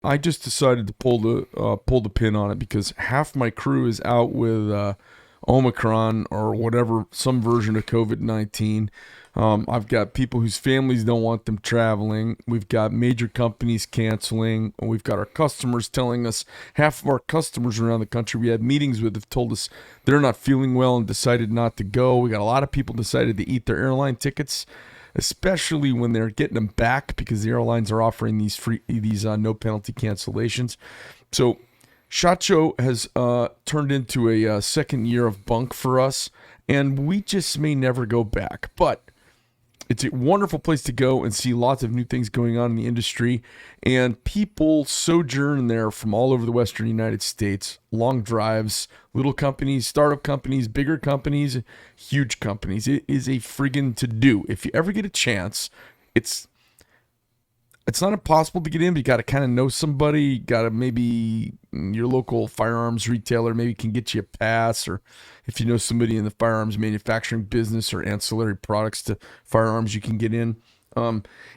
I just decided to pull the pin on it because half my crew is out with Omicron or whatever, some version of COVID-19. I've got people whose families don't want them traveling. We've got major companies canceling. We've got our customers telling us, half of our customers around the country we had meetings with have told us they're not feeling well and decided not to go. We got a lot of people decided to eat their airline tickets, especially when they're getting them back because the airlines are offering these no penalty cancellations. So SHOT Show has turned into a second year of bunk for us, and we just may never go back. But it's a wonderful place to go and see lots of new things going on in the industry, and people sojourn there from all over the Western United States. Long drives, little companies, startup companies, bigger companies, huge companies. It is a friggin' to-do. If you ever get a chance, it's not impossible to get in, but you got to kind of know somebody. You got to maybe your local firearms retailer maybe can get you a pass, or if you know somebody in the firearms manufacturing business or ancillary products to firearms, you can get in.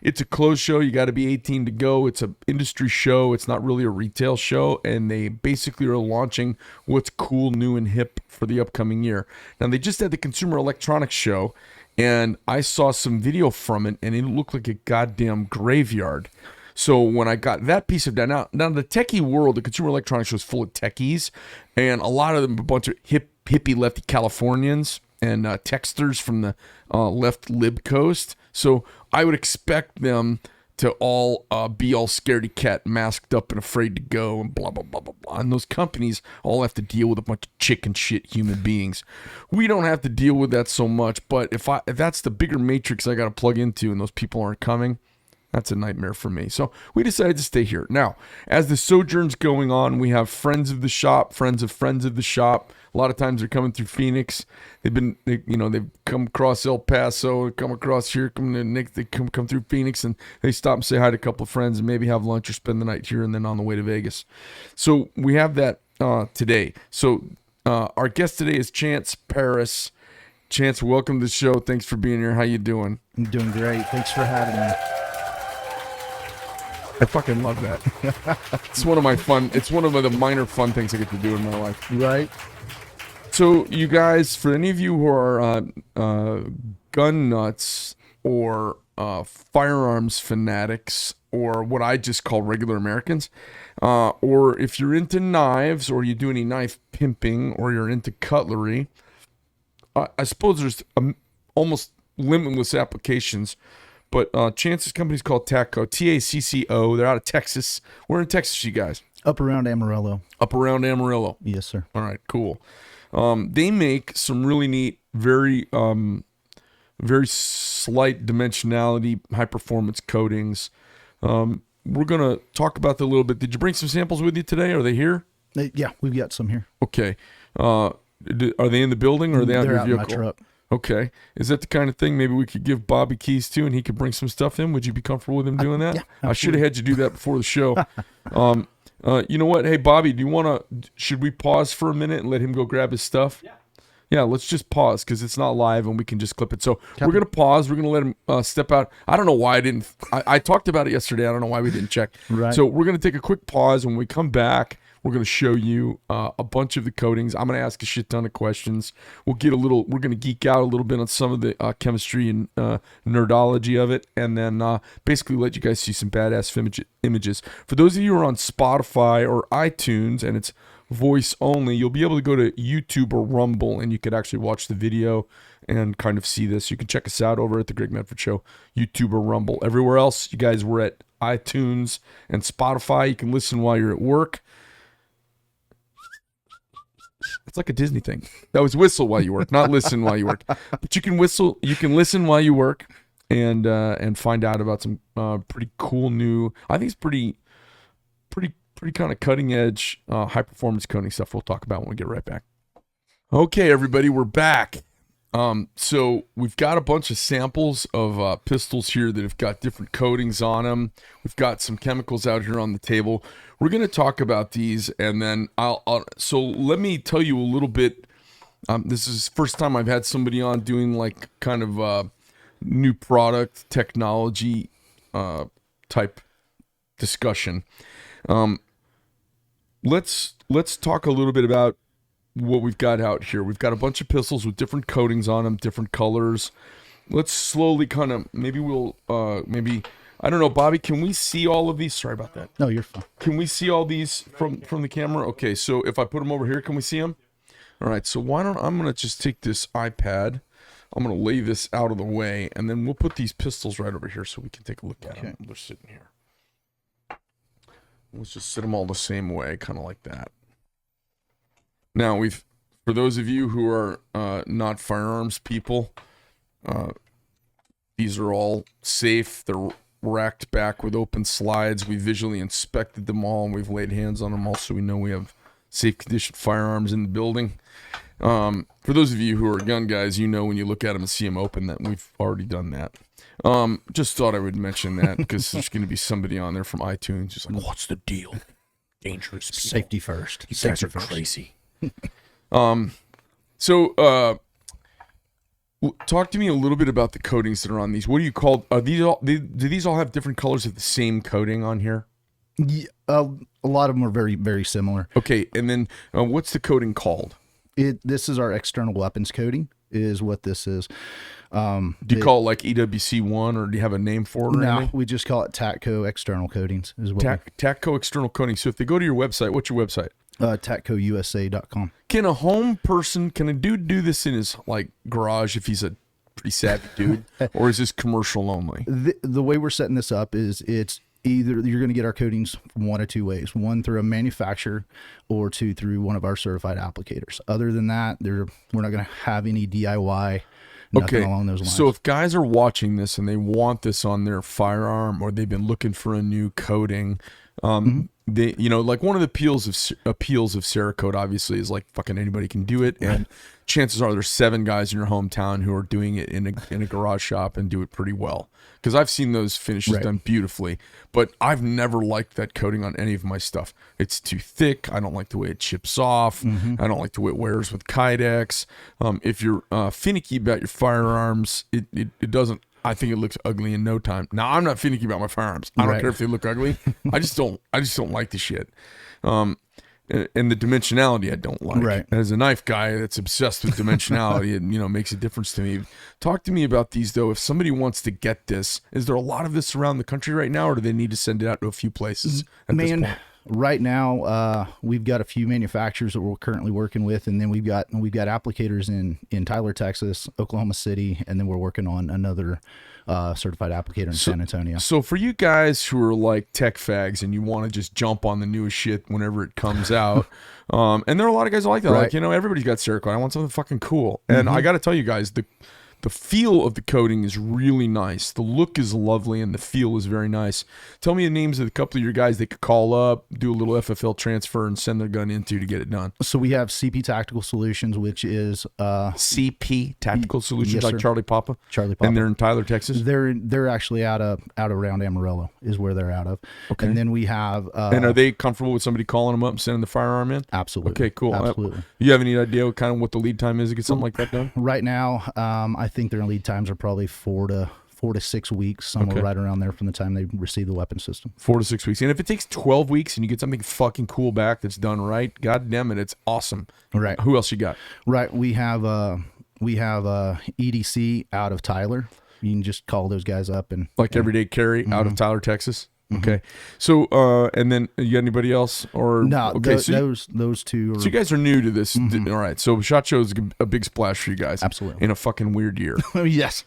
It's a closed show. You got to be 18 to go. It's an industry show. It's not really a retail show, and they basically are launching what's cool, new, and hip for the upcoming year. Now, they just had the Consumer Electronics Show, and I saw some video from it, and it looked like a goddamn graveyard. So when I got that piece of data, now the techie world, the Consumer Electronics Show is full of techies, and a lot of them a bunch of hippie lefty Californians and texters from the left lib coast. So I would expect them to all be all scaredy cat, masked up and afraid to go, and blah, blah, blah, blah, blah. And those companies all have to deal with a bunch of chicken shit human beings. We don't have to deal with that so much, but if that's the bigger matrix I got to plug into and those people aren't coming, that's a nightmare for me. So we decided to stay here. Now, as the sojourn's going on, we have friends of the shop, friends of the shop. A lot of times they're coming through Phoenix. They've come across El Paso, come across here, they come through Phoenix, and they stop and say hi to a couple of friends and maybe have lunch or spend the night here and then on the way to Vegas. So we have that today. So our guest today is Chance Paris. Chance, welcome to the show. Thanks for being here. How you doing? I'm doing great. Thanks for having me. I fucking love that. It's one of the minor fun things I get to do in my life. Right? So you guys, for any of you who are gun nuts or firearms fanatics, or what I just call regular Americans, or if you're into knives, or you do any knife pimping, or you're into cutlery, I suppose there's almost limitless applications. But Chance's company's called Tac Co, Tacco. They're out of Texas. Where in Texas, you guys? Up around Amarillo. Up around Amarillo. Yes, sir. All right, cool. They make some really neat, very slight dimensionality, high performance coatings. We're gonna talk about that a little bit. Did you bring some samples with you today? Are they here? Yeah, we've got some here. Okay. Are they in the building, or are they out in your out vehicle? in my truck. Okay. Is that the kind of thing maybe we could give Bobby keys to, and he could bring some stuff in? Would you be comfortable with him doing that? Yeah, I should have had you do that before the show. You know what? Hey, Bobby, should we pause for a minute and let him go grab his stuff? Yeah. Yeah, let's just pause because it's not live and we can just clip it. So we're going to pause. We're going to let him step out. I don't know why I talked about it yesterday. I don't know why we didn't check. Right. So we're going to take a quick pause. When we come back, we're going to show you a bunch of the coatings. I'm going to ask a shit ton of questions. We're going to geek out a little bit on some of the chemistry and nerdology of it, and then basically let you guys see some badass images. For those of you who are on Spotify or iTunes and it's voice only, you'll be able to go to YouTube or Rumble, and you could actually watch the video and kind of see this. You can check us out over at the Greg Medford Show, YouTube or Rumble. Everywhere else, you guys were at iTunes and Spotify. You can listen while you're at work. It's like a Disney thing. That was whistle while you work, not listen while you work. But you can whistle. You can listen while you work, and find out about some pretty cool new. I think it's pretty kind of cutting edge, high performance coating stuff. We'll talk about when we get right back. Okay, everybody, we're back. So we've got a bunch of samples of pistols here that have got different coatings on them. We've got some chemicals out here on the table. We're going to talk about these, and then so let me tell you a little bit. This is the first time I've had somebody on doing like kind of new product technology type discussion. Let's talk a little bit about what we've got out here. We've got a bunch of pistols with different coatings on them, different colors. Let's slowly kind of, maybe we'll, I don't know, Bobby, can we see all of these? Sorry about that. No, you're fine. Can we see all these from the camera? Okay, so if I put them over here, can we see them? All right, so I'm going to just take this iPad. I'm going to lay this out of the way, and then we'll put these pistols right over here so we can take a look at them. They're sitting here. Let's just sit them all the same way, kind of like that. Now, for those of you who are not firearms people, these are all safe. They're racked back with open slides. We visually inspected them all, and we've laid hands on them all, so we know we have safe condition firearms in the building. For those of you who are gun guys, you know when you look at them and see them open that we've already done that. Just thought I would mention that because there's going to be somebody on there from iTunes just like, what's the deal? Dangerous people. Safety first. You guys are crazy. So talk to me a little bit about the coatings that are on these. What do you call? Are these all? Do these all have different colors of the same coating on here? Yeah, a lot of them are very, very similar. Okay, and then what's the coating called? This is our external weapons coating, is what this is. Do you call it like EWC1, or do you have a name for it? Or no, anything? we just call it Tac Co external coatings. Is what Tac Co external coating. So if they go to your website, what's your website? TacCoUSA.com. Can a home person, can a dude do this in his like garage if he's a pretty savvy dude, or is this commercial only? The way we're setting this up is it's either you're going to get our coatings from one of two ways: one through a manufacturer, or two through one of our certified applicators. Other than that, we're not going to have any DIY. Nothing along those lines. So if guys are watching this and they want this on their firearm, or they've been looking for a new coating, they, like one of the appeals of Cerakote obviously is like fucking anybody can do it, and chances are there's 7 guys in your hometown who are doing it in a garage shop and do it pretty well. Because I've seen those finishes done beautifully, but I've never liked that coating on any of my stuff. It's too thick. I don't like the way it chips off. I don't like the way it wears with Kydex. If you're finicky about your firearms, it doesn't. I think it looks ugly in no time. Now, I'm not finicky about my firearms. I don't care if they look ugly. I just don't like the shit. And the dimensionality I don't like. Right. As a knife guy that's obsessed with dimensionality, it makes a difference to me. Talk to me about these though. If somebody wants to get this, is there a lot of this around the country right now, or do they need to send it out to a few places at this point? Right now, we've got a few manufacturers that we're currently working with, and then we've got applicators in Tyler, Texas, Oklahoma City, and then we're working on another certified applicator in San Antonio. So for you guys who are like tech fags and you want to just jump on the newest shit whenever it comes out, and there are a lot of guys like that. Like, everybody's got Cerakote. I want something fucking cool. And I got to tell you guys, the feel of the coating is really nice. The look is lovely, and the feel is very nice. Tell me the names of a couple of your guys they could call up, do a little FFL transfer, and send their gun into to get it done. So we have CP Tactical Solutions, which is CP Tactical Solutions, like sir. Charlie Papa. Charlie Papa. And they're in Tyler, Texas. They're actually out of around Amarillo is where they're out of. Okay. And then we have. And are they comfortable with somebody calling them up and sending the firearm in? Absolutely. Okay, cool. Absolutely. You have any idea what the lead time is to get something like that done? Right now, I think their lead times are probably 4 to 6 weeks, somewhere right around there from the time they receive the weapon system. 4 to 6 weeks. And if it takes 12 weeks and you get something fucking cool back that's done right, god damn it, it's awesome. Right. Who else you got? Right. We have EDC out of Tyler. You can just call those guys up and everyday carry out of Tyler, Texas. Okay. So and then you got anybody else or no? Okay, those two. So you guys are new to this. All right. So SHOT Show is a big splash for you guys. Absolutely. In a fucking weird year. Yes.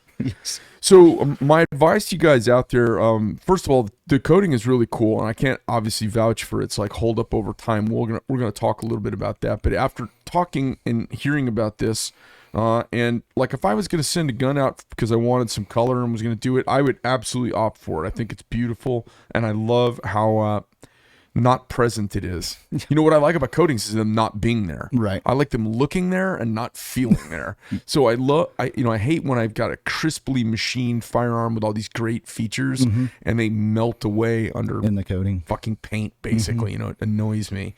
So my advice to you guys out there, first of all, the coating is really cool, and I can't obviously vouch for its like hold up over time. We're gonna talk a little bit about that, but after talking and hearing about this, and like if I was gonna send a gun out because I wanted some color and was gonna do it, I would absolutely opt for it. I think it's beautiful, and I love how not present it is. You know what I like about coatings is them not being there. Right. I like them looking there and not feeling there. So I hate when I've got a crisply machined firearm with all these great features and they melt away under in the coating fucking paint basically. It annoys me.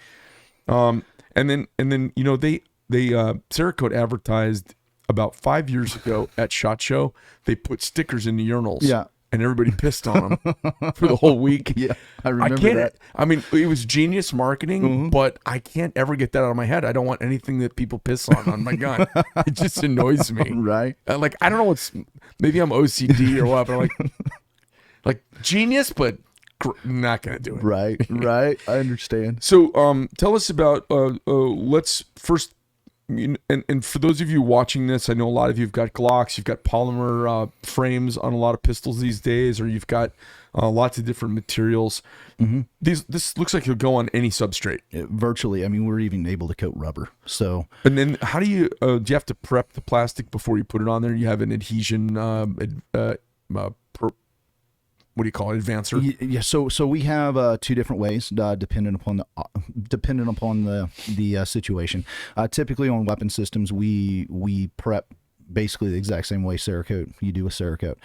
And then they Cerakote advertised about 5 years ago at SHOT Show. They put stickers in the urinals. Yeah. and everybody pissed on him for the whole week. Yeah, I remember that. I mean, it was genius marketing, but I can't ever get that out of my head. I don't want anything that people piss on my gun. It just annoys me. Right. Like, I don't know maybe I'm OCD or what, but I'm like genius, but not going to do it. Right. I understand. So, tell us about, let's first, and for those of you watching this, I know a lot of you have got Glocks, you've got polymer frames on a lot of pistols these days, or you've got lots of different materials. This looks like it'll go on any substrate. Virtually. I mean, we're even able to coat rubber. So, and then how do you have to prep the plastic before you put it on there? You have an adhesion, what do you call it, advancer? Yeah, so we have two different ways, dependent upon the situation. Typically on weapon systems, we prep basically the exact same way Cerakote you do with Cerakote.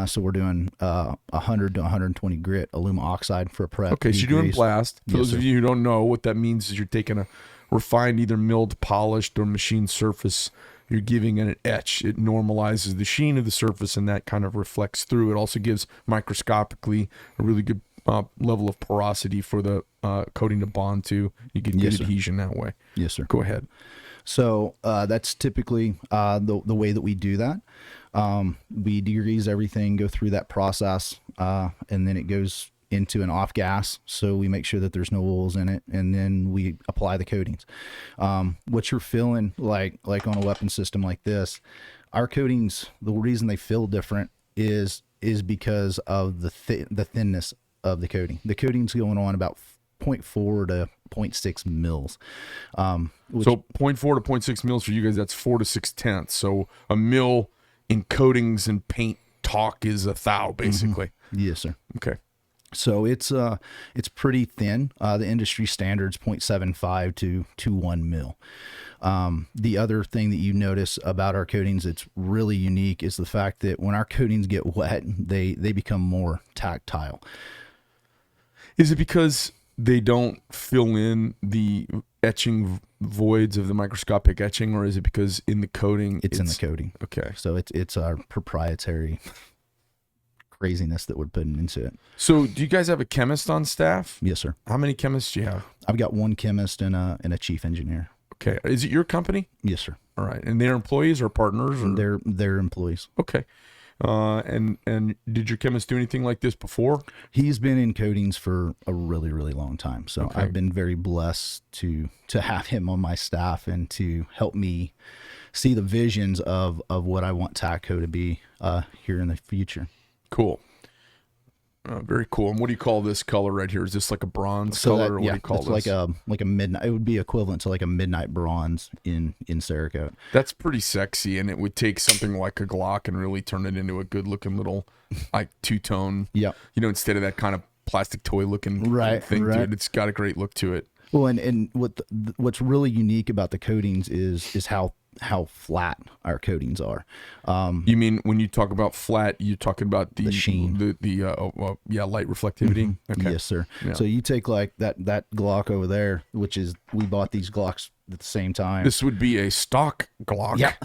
So we're doing 100 to 120 grit aluminum oxide for a prep. Okay, so you're doing blast. For those of you who don't know, what that means is you're taking a refined, either milled, polished, or machined surface. You're giving it an etch. It normalizes the sheen of the surface, and that kind of reflects through. It also gives microscopically a really good level of porosity for the coating to bond to. You get good adhesion that way. Yes, sir. Go ahead. So that's typically the way that we do that. We degrease everything, go through that process, and then it goes into an off gas, so we make sure that there's no oils in it, and then we apply the coatings. What you're feeling like on a weapon system like this, our coatings, the reason they feel different is because of the thinness of the coating. The coating's going on about 0.4 to 0.6 mils. So 0.4 to 0.6 mils for you guys, that's 4 to 6/10. So a mil in coatings and paint talk is a thou, basically. Yes, sir. Okay. So it's pretty thin. The industry standard's 0.75 to 1 mil. The other thing that you notice about our coatings that's really unique is the fact that when our coatings get wet, they become more tactile. Is it because they don't fill in the etching voids of the microscopic etching, or is it because in the coating? It's in the coating. Okay. So it's our proprietary craziness that we're putting into it. So do you guys have a chemist on staff? Yes, sir. How many chemists do you have? I've got one chemist and a chief engineer. Okay. Is it your company? Yes, sir. All right. And they're employees or partners? Or? They're employees. Okay. And did your chemist do anything like this before? He's been in coatings for a really, really long time. So okay. I've been very blessed to have him on my staff and to help me see the visions of what I want Tac Co to be here in the future. Cool. Very cool. And what do you call this color right here? Is this like a bronze color, or what do you call this? Like a midnight. It would be equivalent to like a midnight bronze in Cerakote. That's pretty sexy, and it would take something like a Glock and really turn it into a good-looking little, like two-tone. Yeah. You know, instead of that kind of plastic toy-looking thing, dude. It's got a great look to it. Well, and what's really unique about the coatings is how flat our coatings are. You mean when you talk about flat, you're talking about the sheen, light reflectivity. Mm-hmm. Okay. Yes, sir. Yeah. So you take like that Glock over there, which is, we bought these Glocks at the same time. This would be a stock Glock. Yeah.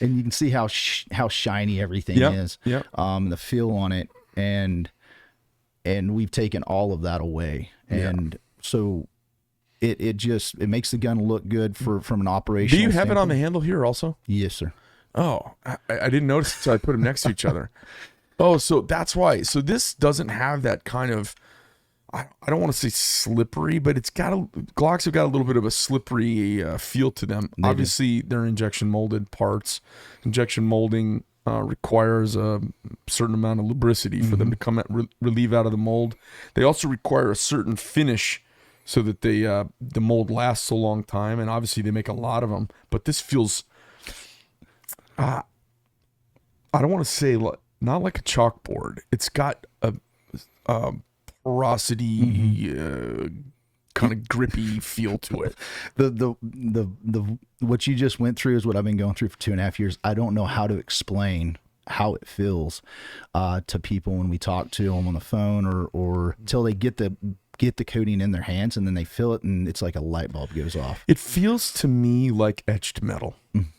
And you can see how shiny everything is. Yeah. The feel on it, and we've taken all of that away, and so it makes the gun look good from an operational. Do you have standpoint. it on the handle here also? Yes, sir. Oh, I didn't notice, so I put them next to each other. Oh, so that's why. So this doesn't have that kind of, I don't want to say slippery, but Glocks have got a little bit of a slippery feel to them. Obviously, they're injection molded parts. Injection molding requires a certain amount of lubricity for them to come relieve out of the mold. They also require a certain finish so that the mold lasts a long time, and obviously they make a lot of them. But this feels, I don't want to say not like a chalkboard. It's got a porosity, kind of grippy feel to it. The what you just went through is what I've been going through for 2.5 years. I don't know how to explain how it feels to people when we talk to them on the phone or till they get the coating in their hands, and then they feel it, and it's like a light bulb goes off. It feels to me like etched metal.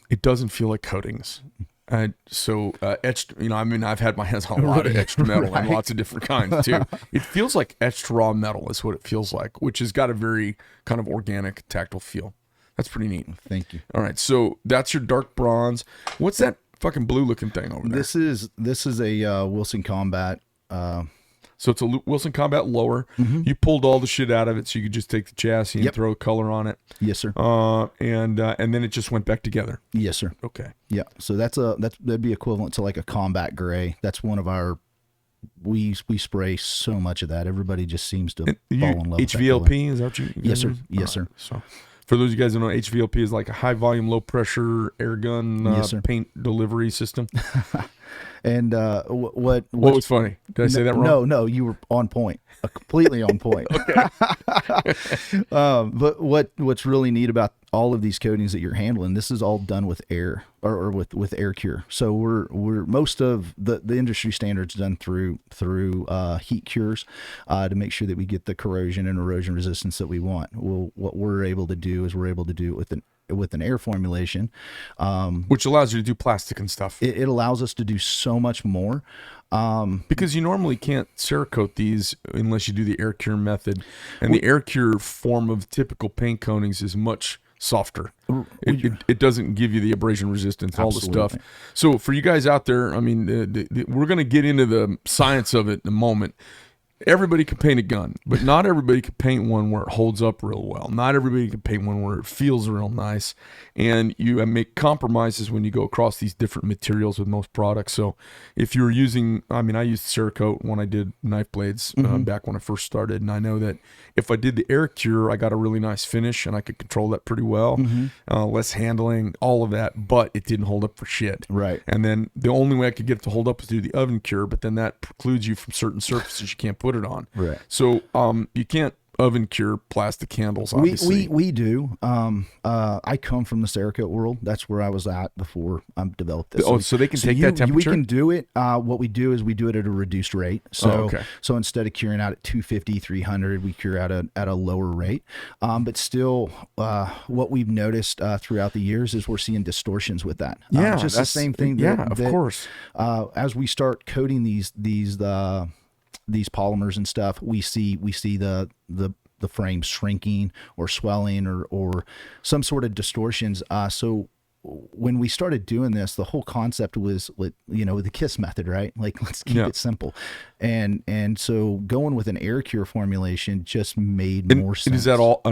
It doesn't feel like coatings. Etched, I mean, I've had my hands on a lot of etched metal and lots of different kinds too. It feels like etched raw metal is what it feels like, which has got a very kind of organic, tactile feel. That's pretty neat. Thank you. All right, so that's your dark bronze. What's that fucking blue looking thing over there? This is a Wilson Combat. So it's a Wilson Combat lower. You pulled all the shit out of it, so you could just take the chassis and throw a color on it. Yes, sir. And then it just went back together. Yes, sir. Okay. Yeah. So that'd be equivalent to like a combat gray. That's one of our. We spray so much of that. Everybody just seems to fall in love with that color. Hvlp, is that what you Yes, sir. use? Yes, sir. So for those of you guys who don't know, Hvlp is like a high volume, low pressure air gun paint delivery system. And what was funny? Did I say that wrong? No, you were on point, completely on point. But what's really neat about all of these coatings that you're handling, this is all done with air or with air cure. So we're most of the industry standards done through heat cures to make sure that we get the corrosion and erosion resistance that we want. Well, what we're able to do is with an air formulation, which allows you to do plastic and stuff. It allows us to do so much more. Because you normally can't Cerakote these unless you do the air cure method, and the air cure form of typical paint coatings is much softer. It doesn't give you the abrasion resistance, all the stuff. So for you guys out there, I mean, we're going to get into the science of it in a moment. Everybody can paint a gun, but not everybody can paint one where it holds up real well. Not everybody can paint one where it feels real nice. And you make compromises when you go across these different materials with most products. So if you're using, I mean, I used Cerakote when I did knife blades back when I first started. And I know that if I did the air cure, I got a really nice finish and I could control that pretty well. Less handling, all of that, but it didn't hold up for shit. Right. And then the only way I could get it to hold up is through the oven cure, but then that precludes you from certain surfaces you can't put it on. Right. So you can't oven cure plastic handles, obviously. We do. I come from the Cerakote world. That's where I was at before I developed this. Oh, so they can take that temperature? We can do it. What we do is we do it at a reduced rate. So so instead of curing out at 250, 300, we cure out at a lower rate. But still, what we've noticed throughout the years is we're seeing distortions with that. Yeah, just the same thing. Of course. As we start coating these polymers and stuff, we see the frame shrinking or swelling or some sort of distortions. So when we started doing this, the whole concept was the KISS method, right? Like, let's keep it simple. And so going with an air cure formulation just made more sense. Is that all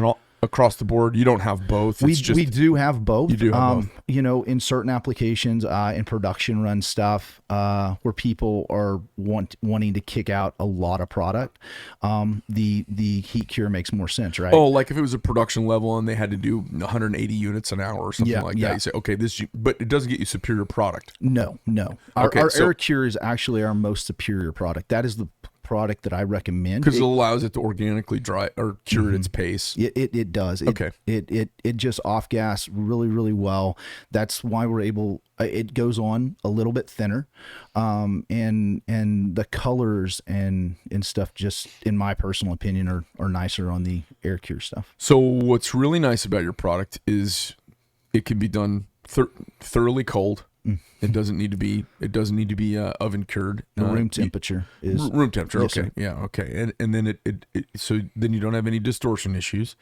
across the board? You don't have both? We do have both. You do have both. In certain applications, in production run stuff, where people are wanting to kick out a lot of product, the heat cure makes more sense, right? Oh, like if it was a production level and they had to do 180 units an hour or something like that, you say, okay, but it doesn't get you superior product. No. Our air cure is actually our most superior product. That is the product that I recommend because it allows it to organically dry or cure at its pace. It does. It just off gas really, really well. That's why we're able. It goes on a little bit thinner, and the colors and stuff, just in my personal opinion, are nicer on the air cure stuff. So what's really nice about your product is it can be done thoroughly cold. It doesn't need to be oven cured. Room temperature is room temperature. Yes, okay, sir. Yeah, okay, and then so then you don't have any distortion issues,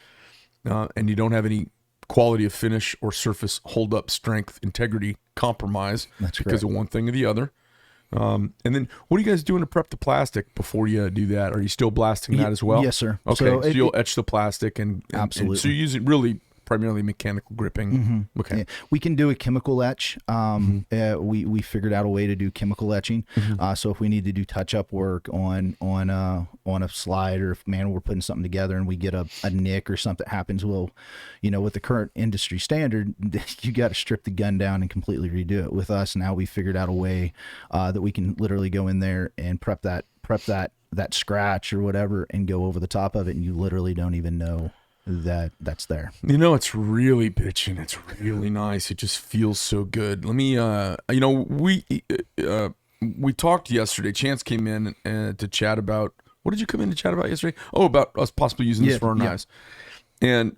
and you don't have any quality of finish or surface hold up strength integrity compromise. That's because correct. of one thing or the other. And then what are you guys doing to prep the plastic before you do that? Are you still blasting that as well? Yes, sir. Okay, so you'll etch the plastic and absolutely. So you use it really primarily mechanical gripping. Okay. Yeah. We can do a chemical etch. We figured out a way to do chemical etching. So if we need to do touch-up work on a slide, or if we're putting something together and we get a nick or something happens, with the current industry standard, you got to strip the gun down and completely redo it. With us now, we figured out a way that we can literally go in there and prep that scratch or whatever and go over the top of it, and you literally don't even know that's there. It's really bitchin'. It's really nice. It just feels so good. Let me we talked yesterday. Chance came in to chat about, what did you come in to chat about yesterday? Oh, about us possibly using this for our knives. And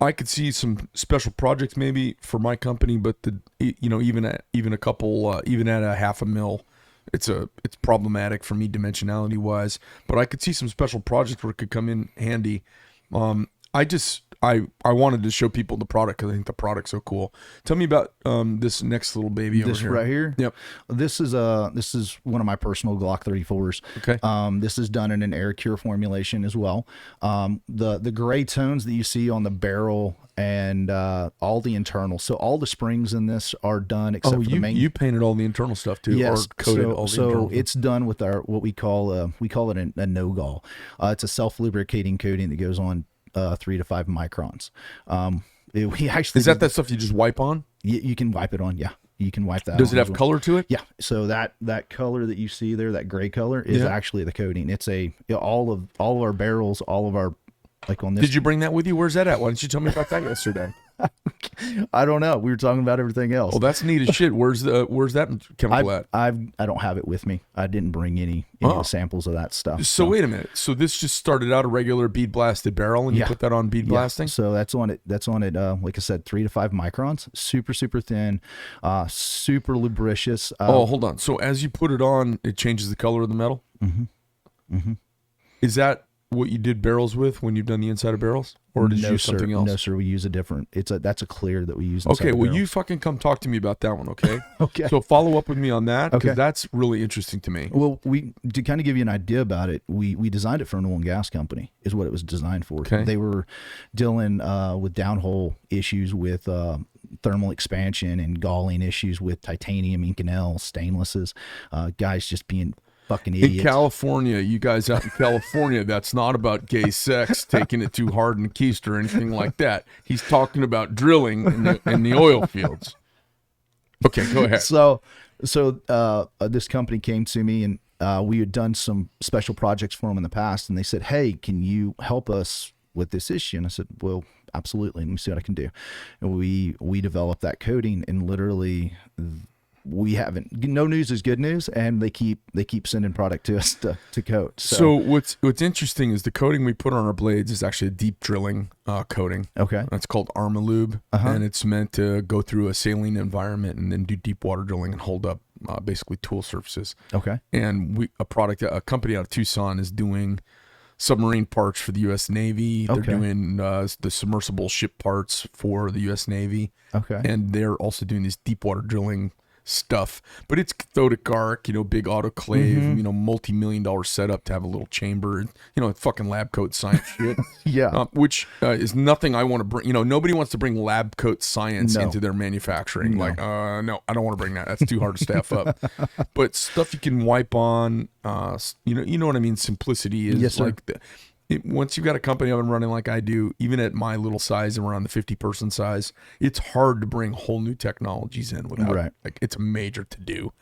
I could see some special projects maybe for my company, but even at a couple, even at a $500,000, it's problematic for me dimensionality wise. But I could see some special projects where it could come in handy. I wanted to show people the product because I think the product's so cool. Tell me about this next little baby over here. This right here? Yep. This is one of my personal Glock 34s. Okay. This is done in an air cure formulation as well. The gray tones that you see on the barrel and all the internals. So all the springs in this are done except for the main. You painted all the internal stuff too, yes, or coated all the internal. So it's done with our what we call it a no-gall. It's a self-lubricating coating that goes on 3 to 5 microns. We actually is that stuff you just wipe on? You can wipe it on. Yeah, you can wipe that. Does it have color to it? Yeah. So that color that you see there, that gray color, is actually the coating. It's all of our barrels, all of our on this. Did you bring that with you? Where's that at? Why didn't you tell me about that yesterday? I don't know. We were talking about everything else. Well, that's neat as shit. Where's that chemical at? I don't have it with me. I didn't bring any of the samples of that stuff. So wait a minute. So this just started out a regular bead blasted barrel, and you put that on bead blasting? So that's on it. Like I said, 3 to 5 microns, super thin, super lubricious. Hold on. So as you put it on, it changes the color of the metal. Is that what you did barrels with when you've done the inside of barrels, or did you use something else? No, sir. We use a different. That's a clear that we use. Okay, well, you fucking come talk to me about that one, okay? Okay. So follow up with me on that, because Okay. that's really interesting to me. Well, to kind of give you an idea about it, we designed it for an oil and gas company, is what it was designed for. Okay. They were dealing with downhole issues with thermal expansion and galling issues with titanium, Inconel, stainlesses. Guys just being fucking idiots. In California, you guys out in California, that's not about gay sex, taking it too hard in the keister or anything like that. He's talking about drilling in the oil fields. Okay, go ahead. So this company came to me, and we had done some special projects for them in the past, and they said, "Hey, can you help us with this issue?" And I said, "Well, absolutely. Let me see what I can do." And we developed that coating, and literally we haven't. No news is good news, and they keep sending product to us to coat. So what's interesting is the coating we put on our blades is actually a deep drilling coating. Okay, that's called Hvlp, and it's meant to go through a saline environment and then do deep water drilling and hold up basically tool surfaces. Okay, and a company out of Tucson is doing submarine parts for the U.S. Navy. They're doing the submersible ship parts for the U.S. Navy. Okay, and they're also doing this deep water drilling stuff, but it's cathodic arc, big autoclave, multi-million-dollar setup to have a little chamber, fucking lab coat science shit. Yeah. Which is nothing I want to bring. Nobody wants to bring lab coat science into their manufacturing. No. Like, no, I don't want to bring that. That's too hard to staff up. But stuff you can wipe on, you know what I mean? Simplicity is like once you've got a company up and running like I do, even at my little size and around the 50-person size, it's hard to bring whole new technologies in without like it's a major to do.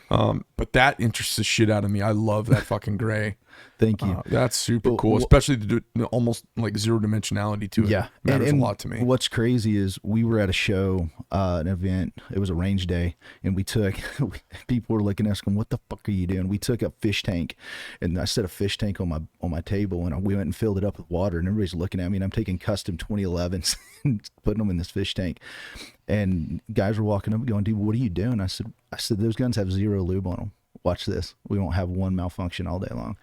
But that interests the shit out of me. I love that fucking gray. Thank you. That's super cool, especially to do almost like zero dimensionality to it. Yeah, matters a lot to me. What's crazy is we were at a show, an event. It was a range day, and we took. People were looking at us, going, "What the fuck are you doing?" We took a fish tank, and I set a fish tank on my table, and we went and filled it up with water. And everybody's looking at me, and I'm taking custom 2011s and putting them in this fish tank. And guys were walking up, going, "Dude, what are you doing?" I said, "Those guns have zero lube on them. Watch this. We won't have one malfunction all day long."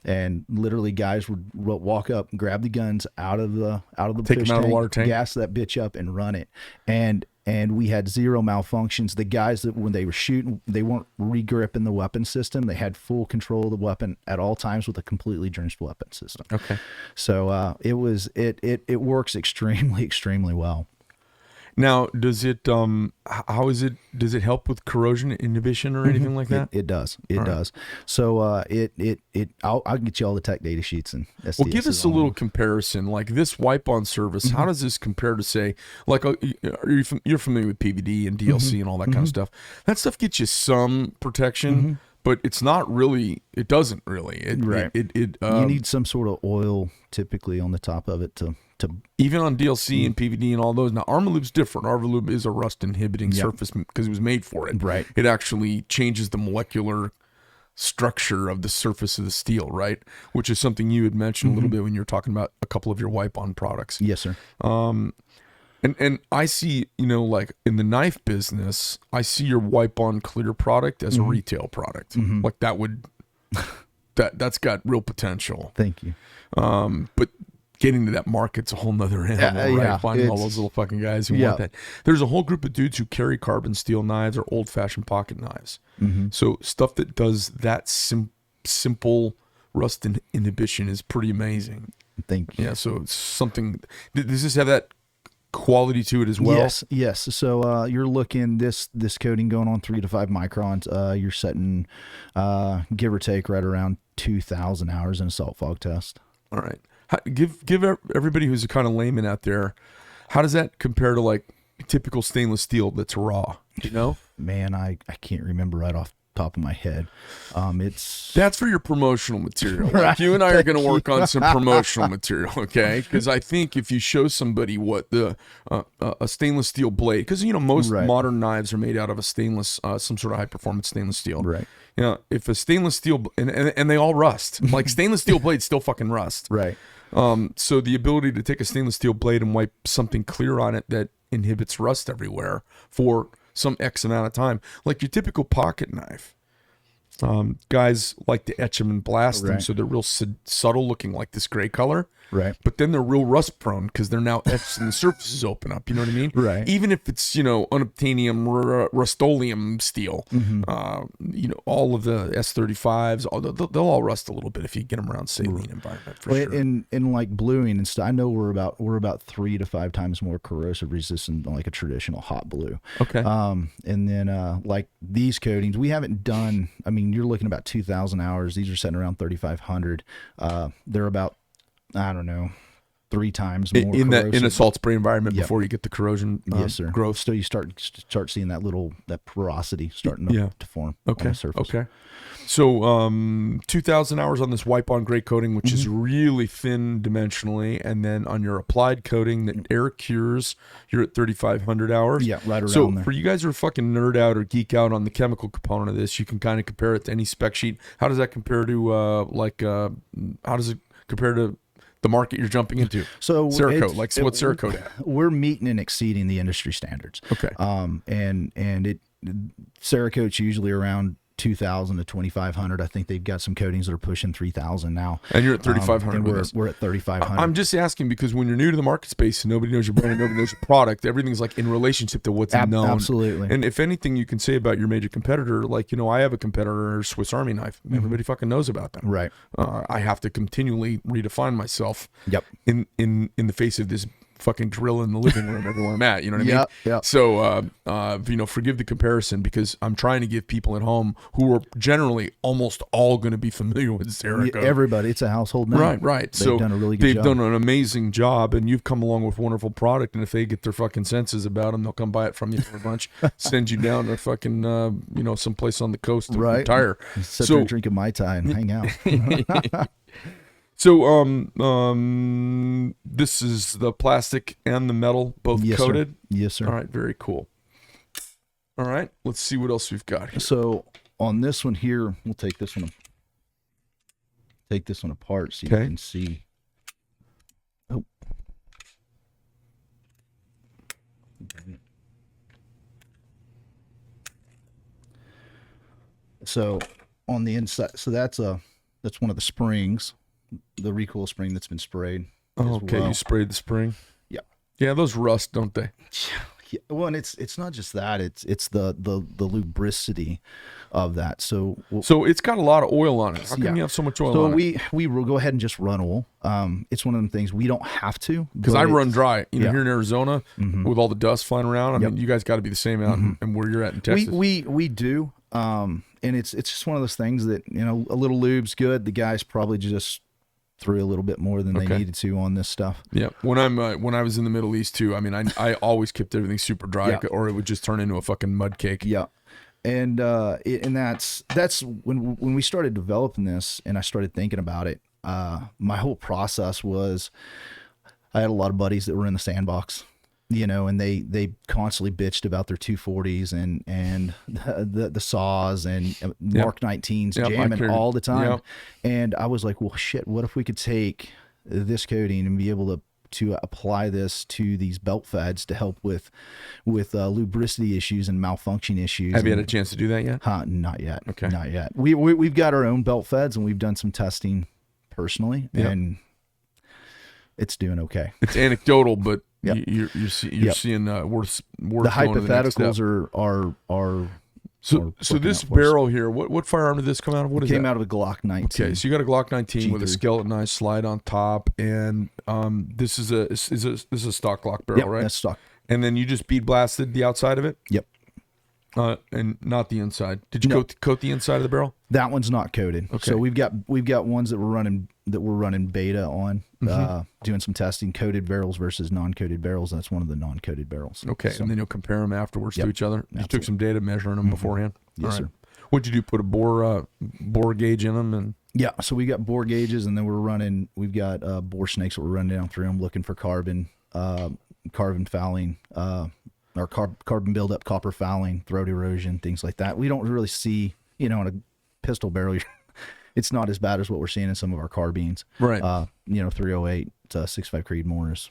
And literally guys would walk up and grab the guns out of the take fish them out tank, of the water tank, gas that bitch up and run it. And we had zero malfunctions. The guys that when they were shooting, they weren't re-gripping the weapon system. They had full control of the weapon at all times with a completely drenched weapon system. Okay. So it works extremely well. Now, does it how is it? Does it help with corrosion inhibition or anything like that? It does. It does. So I'll get you all the tech data sheets and SDS. Well, give us a little comparison. Like this wipe on service, how does this compare to say like you're familiar with PVD and DLC and all that kind of stuff? That stuff gets you some protection. But it's not really. It doesn't really. You need some sort of oil typically on the top of it to even on DLC and PVD and all those. Now Hvlp's different. Hvlp is a rust inhibiting surface because it was made for it. Right. It actually changes the molecular structure of the surface of the steel, right? Which is something you had mentioned a little bit when you were talking about a couple of your wipe-on products. Yes, sir. And I see, like in the knife business, I see your wipe-on clear product as a retail product. Like that's got real potential. Thank you. But getting to that market's a whole nother animal, right? Finding all those little fucking guys who want that. There's a whole group of dudes who carry carbon steel knives or old-fashioned pocket knives. So stuff that does that simple rust inhibition is pretty amazing. Thank you. Yeah, so it's something. Does this have that quality to it as well? Yes. So you're looking this coating going on 3 to 5 microns. You're setting give or take right around 2,000 hours in a salt fog test. All right. Give everybody who's a kind of layman out there, how does that compare to like typical stainless steel that's raw? Do you know? Man, I can't remember right off the top of my head. That's for your promotional material. Like you and I are going to work on some promotional material, okay? Because I think if you show somebody what a stainless steel blade, because most modern knives are made out of a stainless, some sort of high performance stainless steel, right? If a stainless steel and they all rust, like stainless steel blades still fucking rust, right? So the ability to take a stainless steel blade and wipe something clear on it that inhibits rust everywhere for some X amount of time, like your typical pocket knife. Guys like to etch them and blast them, so they're real subtle looking, like this gray color. Right. But then they're real rust prone because they're now etched and the surfaces open up. You know what I mean? Right. Even if it's, unobtainium, rust-oleum steel, all of the S35s, they'll all rust a little bit if you get them around saline environment for sure. In like bluing and stuff, I know we're about 3 to 5 times more corrosive resistant than like a traditional hot blue. Okay. And then like these coatings, we haven't done, I mean, you're looking about 2,000 hours. These are setting around 3,500. They're about, I don't know, 3 times more in corrosive. a salt spray environment before you get the corrosion yes, sir. growth. So you start seeing that porosity starting to form on the surface. Okay. So 2,000 hours on this wipe-on gray coating, which is really thin dimensionally, and then on your applied coating that air cures, you're at 3,500 hours. Yeah, right around so there. For you guys who are fucking nerd out or geek out on the chemical component of this, you can kind of compare it to any spec sheet. How does that compare to how does it compare to the market you're jumping into? So Cerakote, what's Cerakote at? We're meeting and exceeding the industry standards. Okay. And Cerakote's usually around 2,000 to 2,500. I think they've got some coatings that are pushing 3,000 now. And you're at 3,500. And we're at 3,500. I'm just asking because when you're new to the market space and nobody knows your brand, and nobody knows your product, everything's like in relationship to what's known. Absolutely. And if anything you can say about your major competitor, like, I have a competitor, Swiss Army knife. Everybody fucking knows about them. Right. I have to continually redefine myself. Yep. In the face of this fucking gorilla in the living room everywhere I'm at, you know what I mean? Yeah. So, forgive the comparison because I'm trying to give people at home who are generally almost all going to be familiar with Cerakote. Everybody, it's a household name. Right. They've done a really good job. They've done an amazing job, and you've come along with wonderful product. And if they get their fucking senses about them, they'll come buy it from you for a bunch, send you down to fucking, someplace on the coast to retire. Sit there drinking Mai Tai and hang out. So, this is the plastic and the metal both coated? Sir. Yes, sir. All right, very cool. All right, let's see what else we've got here. So, on this one here, we'll take this one apart so you can see. Oh. So, on the inside, that's one of the springs. The recoil spring that's been sprayed. Oh, okay. Well. You sprayed the spring? Yeah. Yeah, those rust, don't they? Yeah. Well, and it's not just that. It's the lubricity of that. So it's got a lot of oil on it. How come you have so much oil on it? So we will go ahead and just run oil. It's one of them things we don't have to. Because I run dry. Here in Arizona with all the dust flying around. I mean, you guys got to be the same out and where you're at in Texas. We do. And it's just one of those things that, a little lube's good. The guys probably just threw a little bit more than they needed to on this stuff. Yeah. When I was in the Middle East too, I mean, I always kept everything super dry or it would just turn into a fucking mud cake. Yeah. And that's when we started developing this and I started thinking about it. My whole process was I had a lot of buddies that were in the sandbox and they constantly bitched about their 240s and the saws and Mark 19s jamming all the time. Yep. And I was like, well, shit, what if we could take this coating and be able to apply this to these belt feds to help with lubricity issues and malfunction issues. Have you had a chance to do that yet? Not yet. Okay. Not yet. We've got our own belt feds and we've done some testing personally, and it's doing okay. It's anecdotal, but Yep. you're seeing worth the hypotheticals are so this barrel here, what firearm did this come out of? What is came that? out of a Glock 19. Okay, so you got a Glock 19 with a G3. skeletonized slide on top, and this is a stock Glock barrel, Yep, right? that's stock. And then you just bead blasted the outside of it, Yep. and not the inside. Did you coat the inside of the barrel? That one's not coated. Okay. So we've got ones that we're running beta on, doing some testing, coated barrels versus non-coated barrels. That's one of the non-coated barrels. Okay, So, and then you'll compare them afterwards to each other. You took Absolutely. some data measuring them beforehand. Yes, All right. sir. What'd you do? Put a bore gauge in them, and Yeah, so we got bore gauges, and then we've got bore snakes that we're running down through them, looking for carbon fouling, or carbon buildup, copper fouling, throat erosion, things like that. We don't really see, in a pistol barrel, it's not as bad as what we're seeing in some of our carbines. right. 308, 6.5 Creed mortars.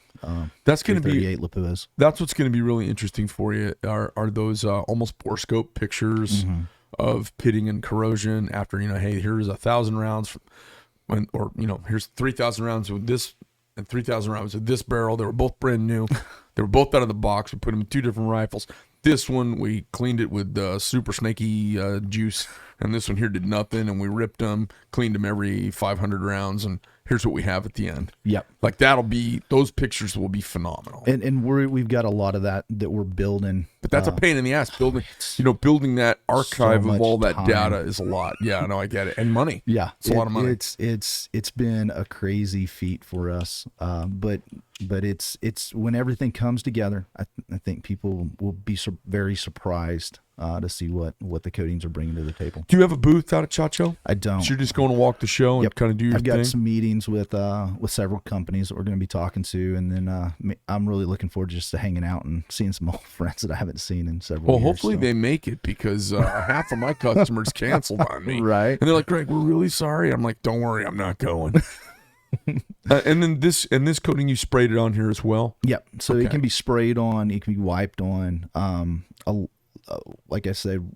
That's going to be 38 Lapuas. That's what's going to be really interesting for you. Are those almost bore scope pictures of pitting and corrosion after, hey, here's 1,000 rounds here's 3,000 rounds with this and 3,000 rounds with this barrel. They were both brand new. They were both out of the box. We put them in two different rifles. This one, we cleaned it with super snaky juice, and this one here did nothing, and we ripped them, cleaned them every 500 rounds, and here's what we have at the end. Yep. Like those pictures will be phenomenal. And we've got a lot of that we're building. But that's a pain in the ass. Building that archive of all that time. data is a lot. Yeah, no, I get it. And money. Yeah, it's a lot of money. It's been a crazy feat for us, but it's when everything comes together, I think people will be very surprised to see what the coatings are bringing to the table. Do you have a booth out at Chacho? I don't. So you're just going to walk the show and kind of do your I've got thing? some meetings with several companies that we're going to be talking to, and then I'm really looking forward just to hanging out and seeing some old friends that I haven't seen in several Well, years. hopefully they make it, because half of my customers canceled on me. Right. And they're like, Greg, we're really sorry. I'm like, don't worry, I'm not going. And then this coating, you sprayed it on here as well? Yep. So it can be sprayed on, it can be wiped on. Like I said,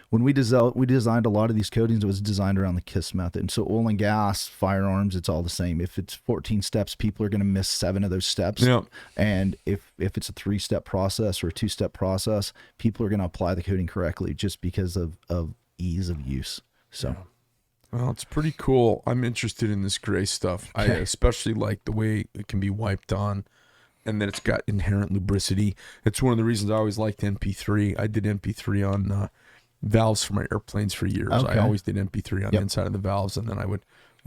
when we designed a lot of these coatings, it was designed around the KISS method. And so oil and gas, firearms, it's all the same. If it's 14 steps, people are going to miss 7 of those steps. Yeah. And if it's a 3-step process or a 2-step process, people are going to apply the coating correctly just because of ease of use. So. Well, it's pretty cool. I'm interested in this gray stuff. I especially like the way it can be wiped on, and that it's got inherent lubricity. It's one of the reasons I always liked MP3. I did MP3 on valves for my airplanes for years. Okay. I always did MP3 on the inside of the valves, and then I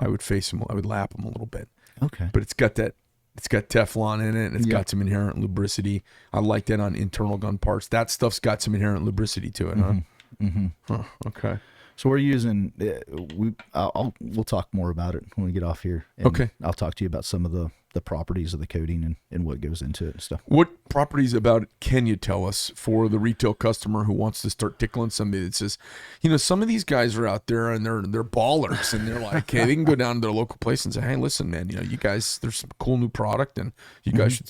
would face them. I would lap them a little bit. Okay. But it's got Teflon in it, and it's got some inherent lubricity. I like that on internal gun parts. That stuff's got some inherent lubricity to it, huh? Mm-hmm. Huh, okay. So we're using. We'll talk more about it when we get off here. And Okay. I'll talk to you about some of the properties of the coating and what goes into it and stuff. What properties about it can you tell us for the retail customer who wants to start tickling somebody that says, some of these guys are out there and they're ballers, and they're like, hey, they can go down to their local place and say, hey, listen, man, you guys, there's some cool new product, and you guys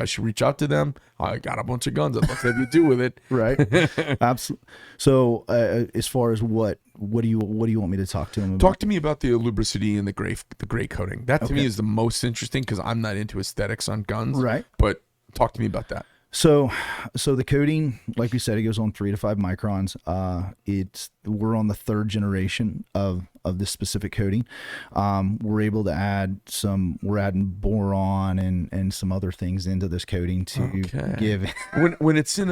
should reach out to them. I got a bunch of guns. I'd love to have you do with it. Right. Absolutely. So as far as what do you want me to talk to them about? Talk to me about the lubricity and the gray coating. That to me is the most interesting, because I'm not into aesthetics on guns. Right. But talk to me about that. So the coating, like we said, it goes on 3 to 5 microns. We're on the 3rd generation of this specific coating. We're able to add we're adding boron and some other things into this coating to give. when it's in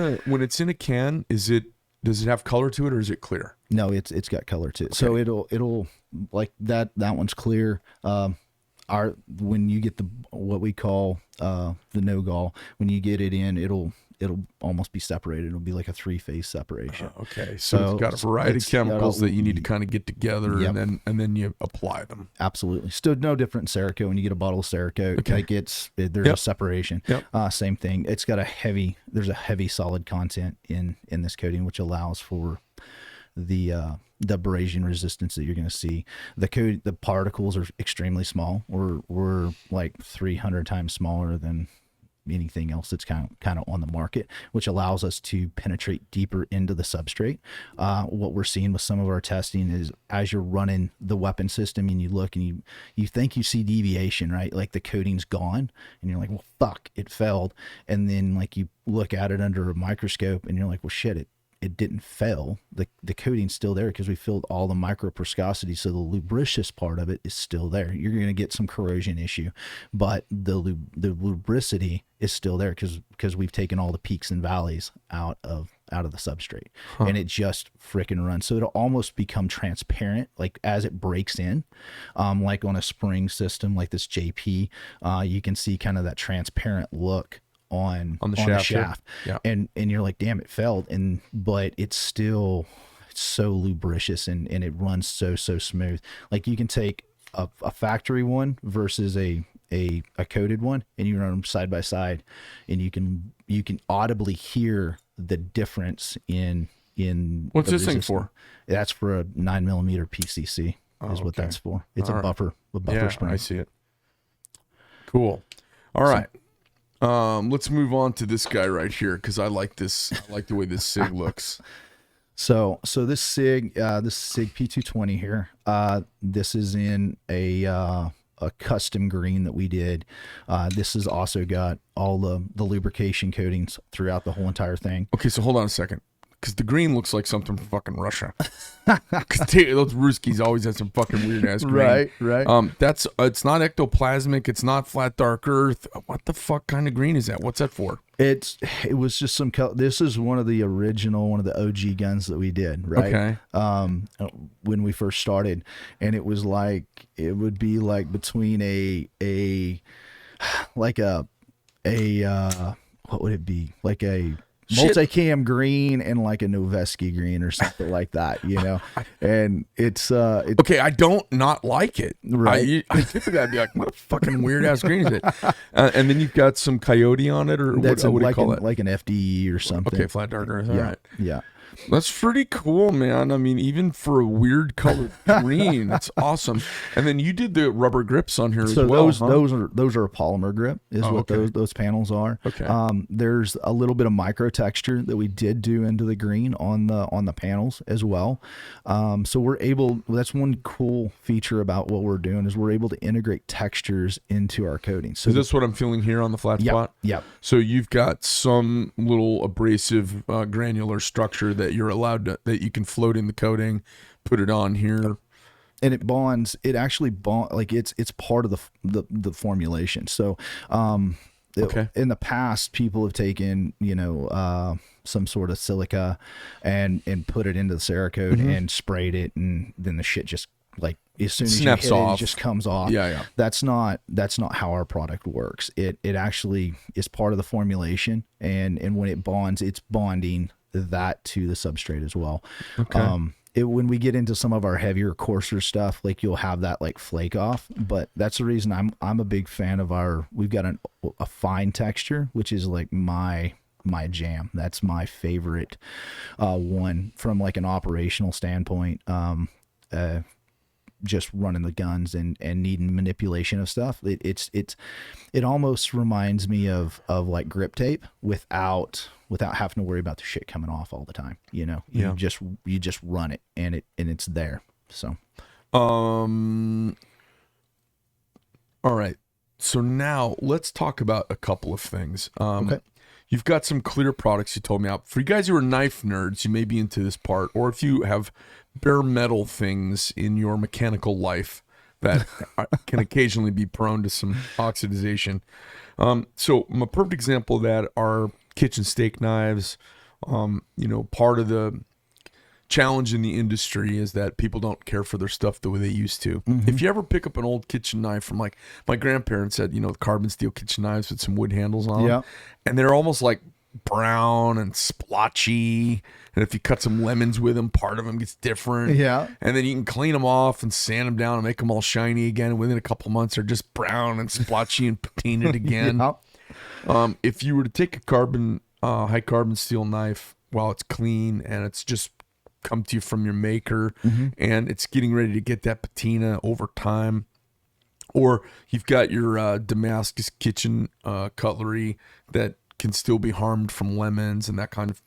a can, does it have color to it, or is it clear? No, it's got color to it. So it'll like that one's clear. When you get what we call the no-gall, when you get it in, it'll almost be separated. It'll be like a 3-phase separation. Okay, so it's got a variety of chemicals that you need to kind of get together, Yep. and then you apply them. Absolutely. Still no different in Cerakote. When you get a bottle of Cerakote, Okay. like there's Yep. a separation. Yep. Same thing. It's got there's a heavy solid content in this coating, which allows for the abrasion resistance that you're going to see. The particles are extremely small. We're like 300 times smaller than anything else that's kind of on the market, which allows us to penetrate deeper into the substrate. What we're seeing with some of our testing is as you're running the weapon system and you look and you think you see deviation, right? Like the coating's gone and you're like, well, fuck, it failed. And then like you look at it under a microscope and you're like, well, shit, it didn't fail. The coating's still there because we filled all the micro porosity, so the lubricious part of it is still there. You're going to get some corrosion issue, but the lubricity is still there because we've taken all the peaks and valleys out of the substrate, and it just frickin' runs. So it'll almost become transparent, like as it breaks in, like on a spring system like this JP, you can see kind of that transparent look on the shaft. Yeah. And you're like, damn, it failed. But it's still so lubricious and it runs so smooth. Like you can take a factory one versus a coated one and you run them side by side and you can audibly hear the difference in What's this thing for? That's for a 9mm PCC is what that's for. It's a buffer spring. I see it. Cool. All right. Let's move on to this guy right here because I like this. I like the way this Sig looks. So this Sig P220 here. This is in a custom green that we did. This has also got all the lubrication coatings throughout the whole entire thing. Okay, so hold on a second. Because the green looks like something from fucking Russia. Because those Ruskies always have some fucking weird ass green. Right. It's not ectoplasmic. It's not flat dark earth. What the fuck kind of green is that? What's that for? It was just some color. This is one of the OG guns that we did, right? Okay. When we first started, and it was like it would be like between what would it be, like a multicam green and like a Noveski green or something like that, you know. And it's okay. I don't not like it. Right. I typically I'd be like, what fucking weird ass green is it? And then you've got some coyote on it, or what do you call it? Like an FDE or something. Okay, flat dark earth. All right. Yeah. That's pretty cool, man. I mean, even for a weird colored green, that's awesome. And then you did the rubber grips on here as well. Those are a polymer grip is what okay. those panels are. Okay. There's a little bit of micro texture that we did do into the green on the panels as well. So we're able. That's one cool feature about what we're doing is we're able to integrate textures into our coating. So is this what I'm feeling here on the flat spot? Yeah. So you've got some little abrasive granular structure that you're allowed to, that you can float in the coating, put it on here, and it bonds. It actually bond, like it's part of the formulation. So okay. In the past, people have taken some sort of silica and put it into the Cerakote and sprayed it, and then the shit just like as soon as snaps you hit off. it just comes off. Yeah. That's not how our product works. It actually is part of the formulation, and when it bonds, it's bonding that to the substrate as well. Okay. When we get into some of our heavier, coarser stuff, like you'll have that like flake off, but that's the reason I'm a big fan of we've got a fine texture, which is like my jam. That's my favorite one from like an operational standpoint. Just running the guns and needing manipulation of stuff. It almost reminds me of like grip tape without having to worry about the shit coming off all the time. You know, you just run it and it's there. So, all right. So now let's talk about a couple of things. Okay. You've got some clear products you told me out. For you guys who are knife nerds, you may be into this part, or if you have bare metal things in your mechanical life that can occasionally be prone to some oxidization. So a perfect example of that are kitchen steak knives. Part of the challenge in the industry is that people don't care for their stuff the way they used to. If you ever pick up an old kitchen knife from like my grandparents had, carbon steel kitchen knives with some wood handles on them, and they're almost like brown and splotchy. And if you cut some lemons with them, part of them gets different. Yeah. And then you can clean them off and sand them down and make them all shiny again. And within a couple months, they're just brown and splotchy and patinted again. Yeah. If you were to take a high carbon steel knife while it's clean and it's just come to you from your maker and it's getting ready to get that patina over time, or you've got your Damascus kitchen cutlery that can still be harmed from lemons and that kind of,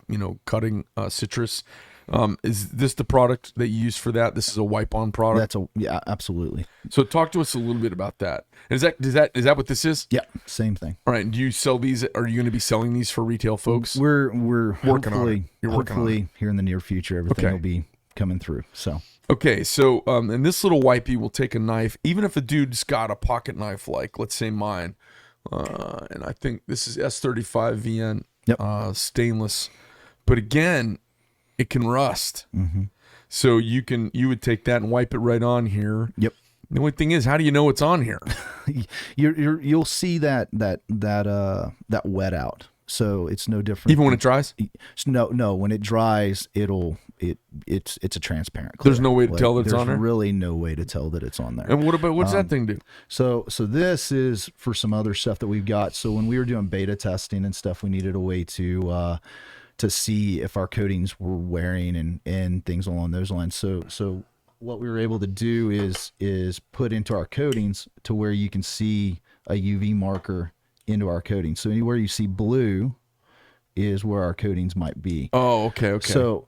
cutting citrus. Is this the product that you use for that? This is a wipe-on product? Yeah, absolutely. So talk to us a little bit about that. Is that what this is? Yeah, same thing. All right. Do you sell these? Are you going to be selling these for retail folks? We're working on it. You're working on hopefully here in the near future, everything will be coming through. So okay, so and this little wipey will take a knife, even if a dude's got a pocket knife, like let's say mine, and I think this is S35 VN, stainless, but again, it can rust. So you would take that and wipe it right on here. Yep. The only thing is, how do you know it's on here? You'll see that wet out. So it's no different. Even when it dries? No. When it dries, it's a transparent clear. There's no way to tell that it's on there? There's really no way to tell that it's on there. And what's that thing do? So this is for some other stuff that we've got. So when we were doing beta testing and stuff, we needed a way to see if our coatings were wearing and things along those lines. So what we were able to do is put into our coatings to where you can see a UV marker into our coatings. So anywhere you see blue is where our coatings might be. Oh, okay. So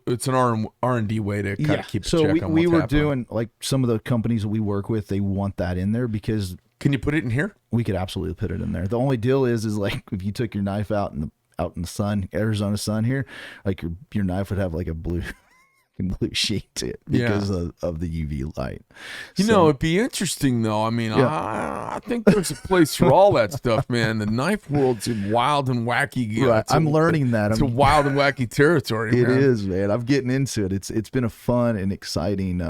it's an R&D way to kind of keep a check on what's we were happening. doing, like some of the companies that we work with, they want that in there because can you put it in here? We could absolutely put it in there. The only deal is like if you took your knife out in the sun, Arizona sun here, like your knife would have like a blue sheet to it because of the UV light. It'd be interesting though. I mean, I think there's a place for all that stuff, man. The knife world's wild and wacky. Right. I'm learning that. It's a wild and wacky territory. It is, man. I'm getting into it. It's been a fun and exciting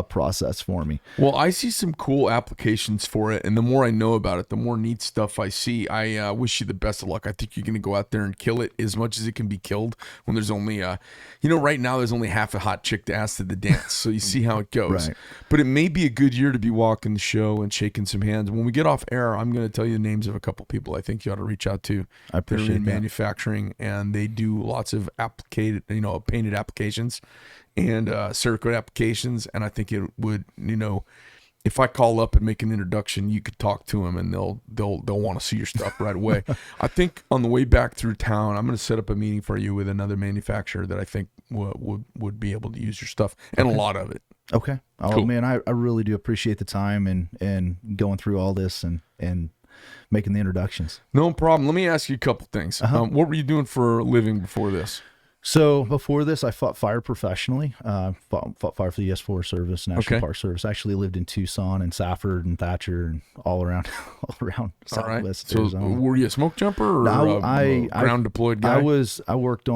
process for me. Well, I see some cool applications for it, and the more I know about it, the more neat stuff I see. I wish you the best of luck. I think you're going to go out there and kill it as much as it can be killed when there's only, right now there's only half a hot chick to ask to the dance. So you see how it goes. Right. But it may be a good year to be walking the show and shaking some hands. When we get off air, I'm going to tell you the names of a couple people I think you ought to reach out to. I appreciate They're in that. manufacturing, and they do lots of painted applications and Cerakote applications. And I think it would, if I call up and make an introduction, you could talk to them and they'll want to see your stuff right away. I think on the way back through town, I'm going to set up a meeting for you with another manufacturer that I think would be able to use your stuff and a lot of it. Okay. Oh Cool. man, I really do appreciate the time and going through all this and making the introductions. No problem. Let me ask you a couple things. What were you doing for a living before this? So before this, I fought fire professionally. Fought fire for the U.S. Forest Service, National Park Service. I actually lived in Tucson and Safford and Thatcher and all around Southwest Arizona. So were you a smoke jumper or ground deployed guy? I worked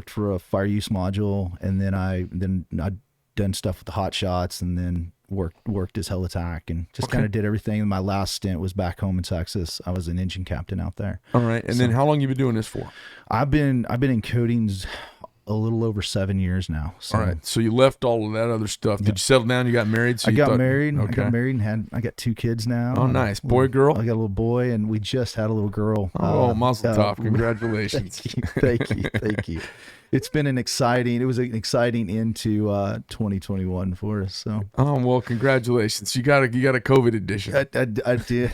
for a fire use module, and then I'd done stuff with the hot shots, and then worked as Hvlp and just kind of did everything. My last stint was back home in Texas. I was an engine captain out there. All right. And then how long you been doing this for? I've been in coatings a little over 7 years now. So. All right. So you left all of that other stuff. Did you settle down? You got married? So I got married. And I got 2 kids now. Oh, nice. Boy, girl? I got a little boy, and we just had a little girl. Oh, mazel tov. Congratulations. Thank you. It's been an exciting into 2021 for us. So. Oh, well, congratulations. You got a COVID edition. I did.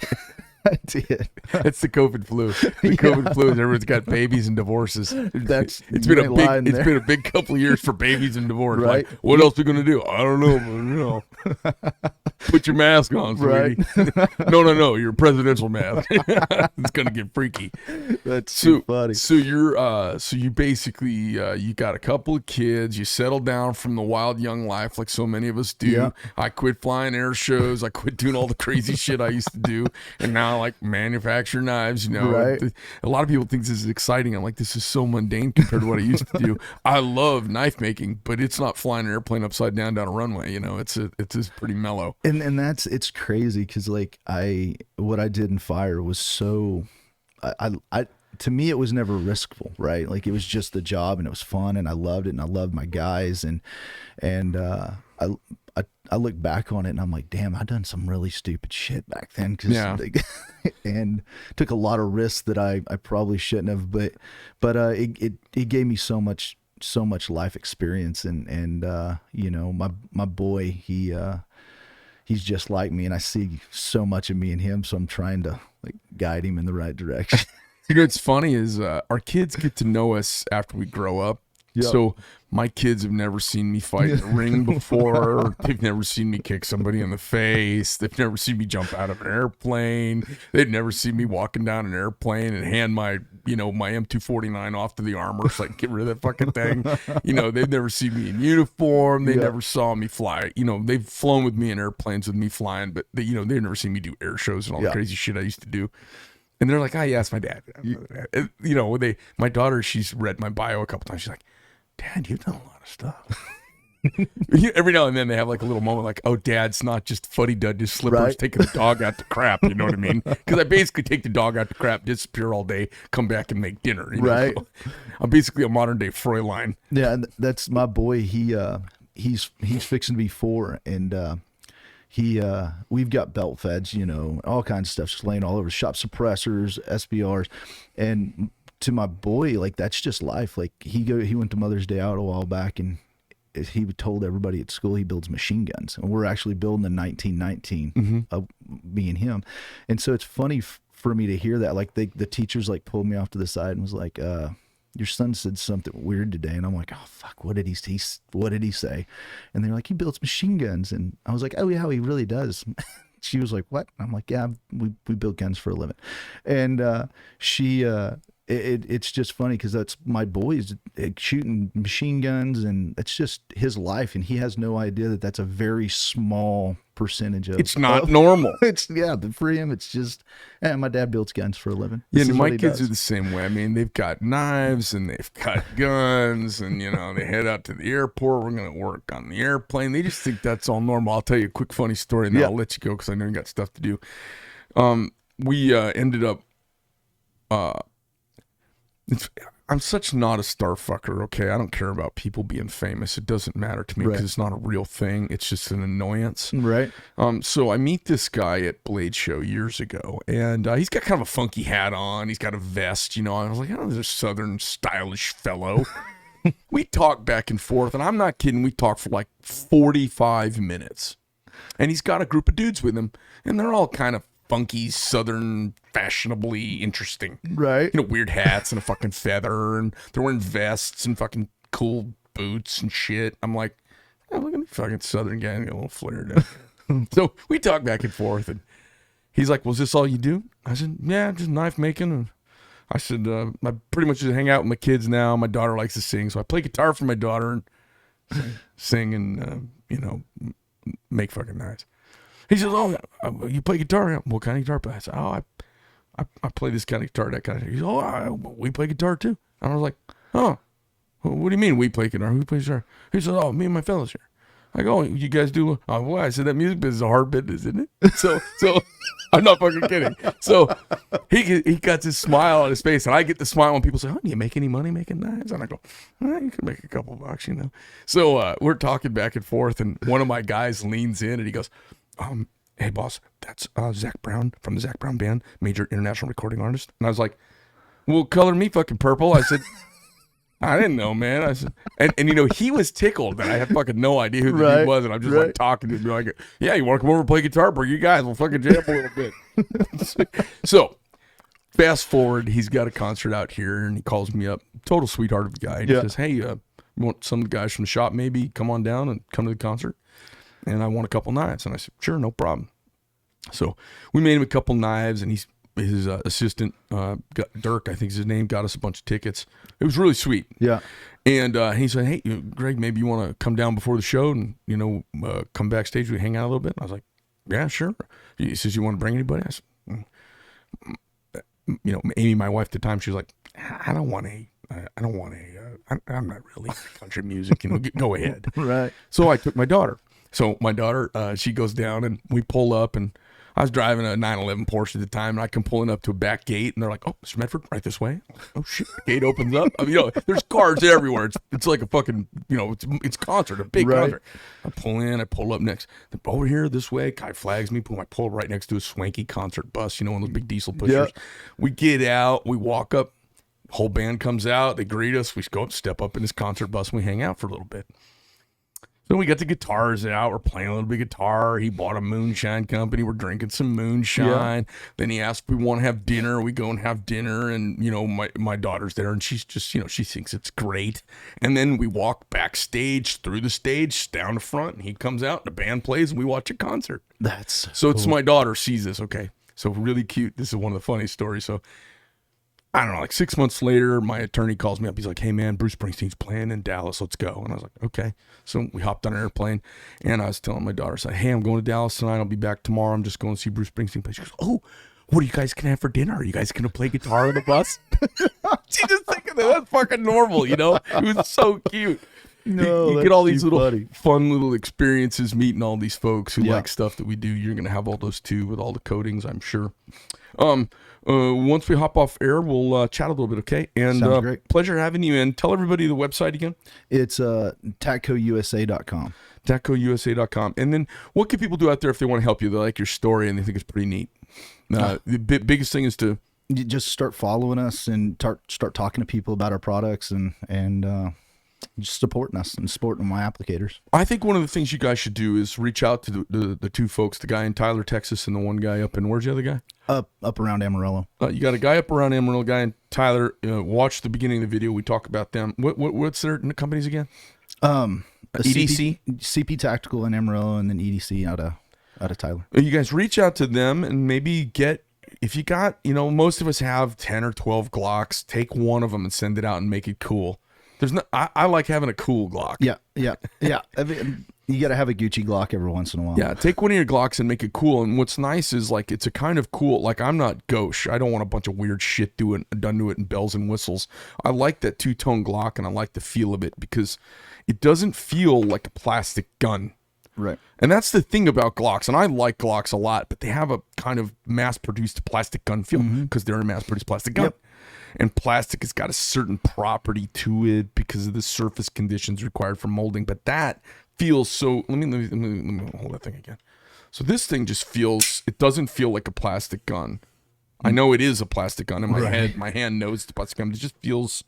I did. It's the COVID flu. The COVID flu is everyone's got babies and divorces. It's been a big couple of years for babies and divorce. Right. Like, what else are we gonna do? I don't know. Put your mask on, sweetie. Right. No. Your presidential mask. It's gonna get freaky. That's too funny. So you basically you got a couple of kids. You settled down from the wild young life like so many of us do. Yeah. I quit flying air shows. I quit doing all the crazy shit I used to do, and now I like manufacture knives. Right. A lot of people think this is exciting. I'm like, this is so mundane compared to what I used to do. I love knife making, but it's not flying an airplane upside down a runway. It's just pretty mellow. And it's crazy because like what I did in fire was so to me, it was never riskful, right? Like, it was just the job, and it was fun, and I loved it, and I loved my guys, and I look back on it, and I'm like, damn, I done some really stupid shit back then, and took a lot of risks that I probably shouldn't have, but it gave me so much life experience, and you know, my boy, he's just like me, and I see so much of me in him, so I'm trying to like guide him in the right direction. You know, what's funny is our kids get to know us after we grow up. Yep. So my kids have never seen me fight in the ring before. They've never seen me kick somebody in the face. They've never seen me jump out of an airplane. They've never seen me walking down an airplane and hand my M249 off to the armor. It's like, get rid of that fucking thing. You know, they've never seen me in uniform. They never saw me fly. You know, they've flown with me in airplanes with me flying, but they've never seen me do air shows and all the crazy shit I used to do. And they're like, oh, yeah, it's my dad. You know, my daughter, she's read my bio a couple times. She's like, Dad, you've done a lot of stuff. Every now and then they have like a little moment like, oh, Dad's not just fuddy-dud, just slippers, taking the dog out to crap. You know what I mean? Because I basically take the dog out to crap, disappear all day, come back and make dinner. You know? So I'm basically a modern-day Fräulein. Yeah, and that's my boy. He's fixing to be 4, and we've got belt feds, you know, all kinds of stuff just laying all over, shop suppressors, SBRs, and to my boy, like, that's just life. Like, he went to Mother's Day out a while back, and he told everybody at school he builds machine guns, and we're actually building a 1919, me and him. And so it's funny for me to hear that. Like, the teachers like pulled me off to the side and was like, your son said something weird today. And I'm like, oh fuck, what did he say? And they're like, he builds machine guns. And I was like, oh yeah, he really does. She was like, what? I'm like, yeah, we build guns for a living. And it's just funny because that's my boys shooting machine guns, and it's just his life, and he has no idea that that's a very small percentage of it's not normal. But for him it's just, my dad builds guns for a living. My kids are the same way. I mean, they've got knives and they've got guns, and you know, they head out to the airport, we're gonna work on the airplane. They just think that's all normal. I'll tell you a quick funny story, and then I'll let you go because I know you got stuff to do. We ended up I'm such not a star fucker, okay? I don't care about people being famous. It doesn't matter to me because it's not a real thing. It's just an annoyance. Right. So I meet this guy at Blade Show years ago, and he's got kind of a funky hat on. He's got a vest, you know. I was like, oh, this southern stylish fellow. We talk back and forth, and I'm not kidding. We talked for like 45 minutes. And he's got a group of dudes with him, and they're all kind of funky, southern, fashionably interesting. Right. You know, weird hats and a fucking feather, and they're wearing vests and fucking cool boots and shit. I'm like, oh, look at the fucking southern guy, get a little flared down. So we talk back and forth, and he's like, well, is this all you do? I said, yeah, just knife making. And I said, I pretty much just hang out with my kids now. My daughter likes to sing, so I play guitar for my daughter and sing and, you know, make fucking knives. He says, oh, you play guitar? What kind of guitar play? I said, oh, I play this kind of guitar, that kind of thing. He said, oh, we play guitar too. And I was like, oh, what do you mean we play guitar? Who plays guitar? He said, oh, me and my fellows here. I go, oh, you guys do? Oh, well, I said, that music business is a hard business, isn't it? So I'm not fucking kidding. So he got this smile on his face, and I get the smile when people say, oh, do you make any money making knives? And I go, you can make a couple bucks, you know. So we're talking back and forth, and one of my guys leans in, and he goes, hey boss, that's Zach Brown from the Zach Brown Band, major international recording artist. And I was like, well, color me fucking purple. I said, I didn't know, man. I said, and you know, he was tickled that I had fucking no idea who the dude was, and I'm just like talking to him, like, yeah, you want to come over and play guitar? Bring you guys, we'll fucking jam a little bit. So fast forward, he's got a concert out here, and he calls me up, total sweetheart of a guy. He says, hey, you want some of the guys from the shop maybe come on down and come to the concert? And I want a couple knives. And I said, sure, no problem. So we made him a couple knives, and his assistant, Dirk, I think is his name, got us a bunch of tickets. It was really sweet. Yeah. And he said, hey, Greg, maybe you want to come down before the show and, you know, come backstage, we hang out a little bit. And I was like, yeah, sure. He says, you want to bring anybody? I said, you know, Amy, my wife at the time, she was like, I'm not really country music, you know, go ahead. Right. So I took my daughter. So my daughter, she goes down, and we pull up, and I was driving a 911 Porsche at the time, and I come pulling up to a back gate, and they're like, "Oh, Mr. Medford, right this way." Oh shit! The gate opens up. I mean, there's cars everywhere. It's like a fucking, it's concert, a big concert. I pull in, I pull up next. They're over here this way. Guy flags me. I pull right next to a swanky concert bus. One of those big diesel pushers. Yeah. We get out. We walk up. Whole band comes out. They greet us. We go up, step up in this concert bus, and we hang out for a little bit. So we got the guitars out. We're playing a little bit of guitar. He bought a moonshine company. We're drinking some moonshine. Yeah. Then he asked if we want to have dinner. We go and have dinner. And, my daughter's there, and she's just, she thinks it's great. And then we walk backstage, through the stage, down the front. And he comes out, and the band plays, and we watch a concert. That's so cool. It's my daughter sees this. Okay. So really cute. This is one of the funny stories. So I don't know, like 6 months later, my attorney calls me up. He's like, "Hey, man, Bruce Springsteen's playing in Dallas. Let's go." And I was like, okay. So we hopped on an airplane, and I was telling my daughter, I said, "Hey, I'm going to Dallas tonight. I'll be back tomorrow. I'm just going to see Bruce Springsteen play." She goes, "Oh, what are you guys going to have for dinner? Are you guys going to play guitar on the bus?" She just thinking that's fucking normal, It was so cute. No, you get all these little fun little experiences meeting all these folks who like stuff that we do. You're going to have all those too with all the coatings, I'm sure. Once we hop off air, we'll chat a little bit, okay? And sounds great. Pleasure having you in. Tell everybody the website again. It's TacCoUSA.com. TacCoUSA.com. And then what can people do out there if they want to help you? They like your story and they think it's pretty neat. The biggest thing is to you just start following us and start talking to people about our products and just supporting us and supporting my applicators. I think one of the things you guys should do is reach out to the two folks, the guy in Tyler, Texas, and the one guy up in, where's the other guy? Up around Amarillo. You got a guy up around Amarillo, guy in Tyler. Watch the beginning of the video. We talk about them. What's their companies again? EDC? CP Tactical in Amarillo, and then EDC out of Tyler. You guys reach out to them and maybe if you got, most of us have 10 or 12 Glocks, take one of them and send it out and make it cool. I like having a cool Glock. Yeah. I mean, you got to have a Gucci Glock every once in a while. Yeah, take one of your Glocks and make it cool. And what's nice is it's a kind of cool. Like, I'm not gauche. I don't want a bunch of weird shit done to it and bells and whistles. I like that two-tone Glock, and I like the feel of it because it doesn't feel like a plastic gun. Right. And that's the thing about Glocks, and I like Glocks a lot, but they have a kind of mass-produced plastic gun feel because they're a mass-produced plastic gun. Yep. And plastic has got a certain property to it because of the surface conditions required for molding. But that feels so. Let me hold that thing again. So this thing just feels. It doesn't feel like a plastic gun. I know it is a plastic gun in my head. My hand knows it's a plastic gun. But it just feels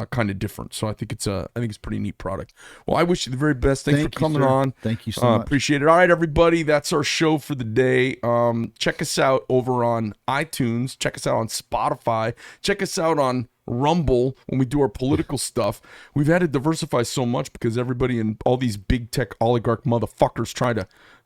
kind of different. So I think it's a pretty neat product. Well, I wish you the very best. Thanks for coming on. Thank you so much. Appreciate it. All right, everybody, that's our show for the day. Check us out over on iTunes. Check us out on Spotify. Check us out on Rumble when we do our political stuff. We've had to diversify so much because everybody and all these big tech oligarch motherfuckers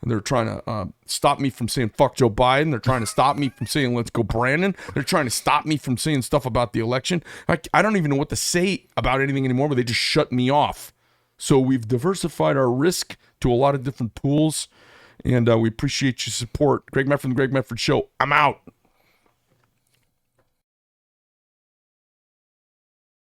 they're trying to stop me from saying fuck Joe Biden. They're trying to stop me from saying let's go Brandon. They're trying to stop me from saying stuff about the election. I don't even know what to say about anything anymore, but they just shut me off. So we've diversified our risk to a lot of different pools, and we appreciate your support. Greg Medford, The Greg Medford Show. I'm out.